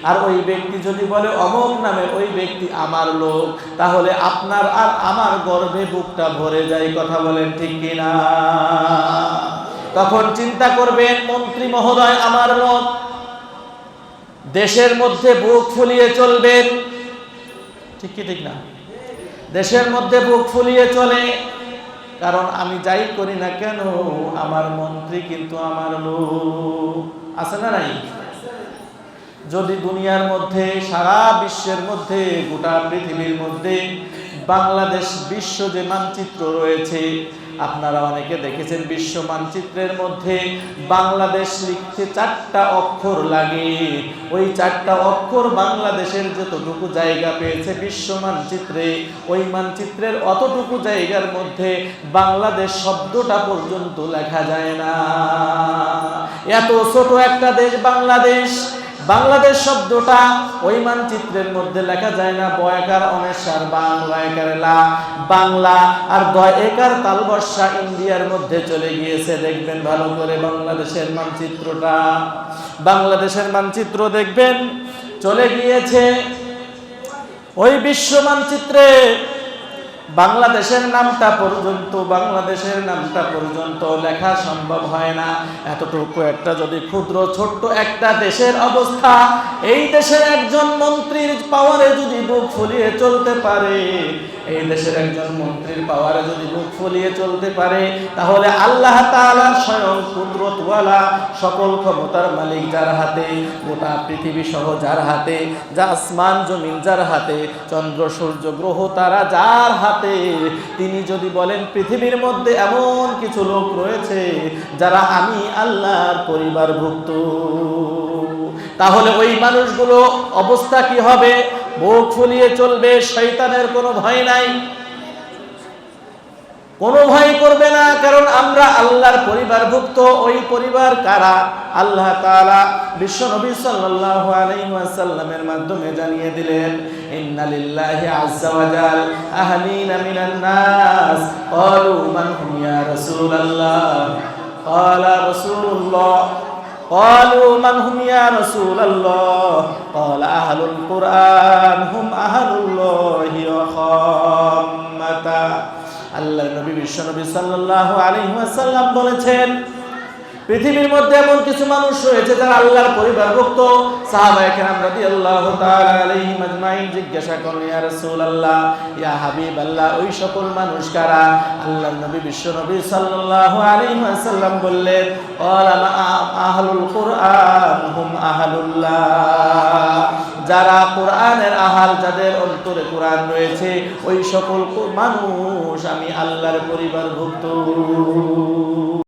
আর ওই ব্যক্তি যদি বলে অমুক নামে ওই ব্যক্তি আমার লোক, তাহলে আপনার আর আমার গর্বে বুকটা ভরে যায়। কথা বলেন ঠিক কিনা? তখন চিন্তা করবেন, মন্ত্রী মহোদয় আমার লোক, দেশের মধ্যে বুক ফুলিয়ে চলবেন। ঠিক কি ঠিক না? দেশের মধ্যে বুক ফুলিয়ে চলে, কারণ আমি যাই করি না কেন আমার মন্ত্রী কিন্তু আমার লোক। আছে না নাই? যদি দুনিয়ার মধ্যে, সারা বিশ্বের মধ্যে, গোটা পৃথিবীর মধ্যে বাংলাদেশ বিশ্ব যে মানচিত্র রয়েছে, আপনারা অনেকে দেখেছেন বিশ্ব মানচিত্রের মধ্যে বাংলাদেশ লিখতে 4টা অক্ষর লাগে। ওই 4টা অক্ষর বাংলাদেশের যতটুকু জায়গা পেয়েছে বিশ্ব মানচিত্রে, ওই মানচিত্রের অতটুকু জায়গার মধ্যে বাংলাদেশ শব্দটা পর্যন্ত লেখা যায় না। এত ছোট একটা দেশ বাংলাদেশ, বাংলাদেশ শব্দটা ওই মানচিত্রের মধ্যে লেখা যায় না। বয়াকার অনেসার বাংলা একার লা বাংলা, আর দয় একার তালবর্ষা ইন্ডিয়ার মধ্যে চলে গিয়েছে। দেখবেন ভালো করে বাংলাদেশের মানচিত্রটা, বাংলাদেশের মানচিত্র দেখবেন চলে গিয়েছে ওই বিশ্ব মানচিত্রে বাংলাদেশের নামটা পর্যন্ত লেখা সম্ভব হয় না। এতটুকু একটা যদি ক্ষুদ্র ছোট্ট একটা দেশের অবস্থা, এই দেশের একজন মন্ত্রীর পাওয়ারে যদি বুক ফুলিয়ে চলতে পারে, এই দেশের একজন মন্ত্রীর পাওয়ারে যদি বুক ফুলিয়ে চলতে পারে, তাহলে আল্লাহ তাআলার স্বয়ং কুদরতওয়ালা সকল ক্ষমতার মালিক যার হাতে, গোটা পৃথিবী সহ যার হাতে, যা আসমান জমিন যার হাতে, চন্দ্র সূর্য গ্রহ তারা যার হাতে, তিনি যদি বলেন পৃথিবীর মধ্যে এমন কিছু লোক রয়েছে যারা আমি আল্লাহর পরিবারভুক্ত, তাহলে ওই মানুষগুলো অবস্থা কি হবে? বুক ফুলিয়ে চলবে, শয়তানের কোনো ভয় নাই, কোনো ভয় করবে না, কারণ আমরা আল্লাহর পরিবারভুক্ত। ওই পরিবার কারা? আল্লাহ তাআলা বিশ্ব নবী সাল্লাল্লাহু আলাইহি ওয়াসাল্লামের মাধ্যমে জানিয়ে দিলেন, ইন্না লিল্লাহি আযজা ওয়া জাল আহলিনা মিনান নাস ক্বালু মান হুম ইয়া রাসূলুল্লাহ ক্বালা রাসূলুল্লাহ قالوا من هم يا رسول الله قال أهل القرآن هم أهل الله وخامته। আল্লাহ নবী বিশ্ব নবী সাল্লাল্লাহু আলাইহি ওয়াসাল্লাম বলেছেন, পৃথিবীর মধ্যে এমন কিছু মানুষ রয়েছে যারা আল্লাহর পরিবারভুক্ত। সাহাবায়ে কেরাম রাদিয়াল্লাহু তাআলা আলাইহিম আজমাইন জিজ্ঞাসা করলেন, ইয়া রাসূলুল্লাহ, ইয়া হাবিবাল্লাহ, ওই সকল মানুষ কারা? আল্লাহর নবী বিশ্ব নবী সাল্লাল্লাহু আলাইহি ওয়াসাল্লাম বললেন, ক্বালা আহলুল কুরআন হুম আহলুল্লাহ, যারা কোরআনের আহাল, যাদের অন্তরে কোরআন রয়েছে, ওই সকল মানুষ আমি আল্লাহর পরিবারভুক্ত।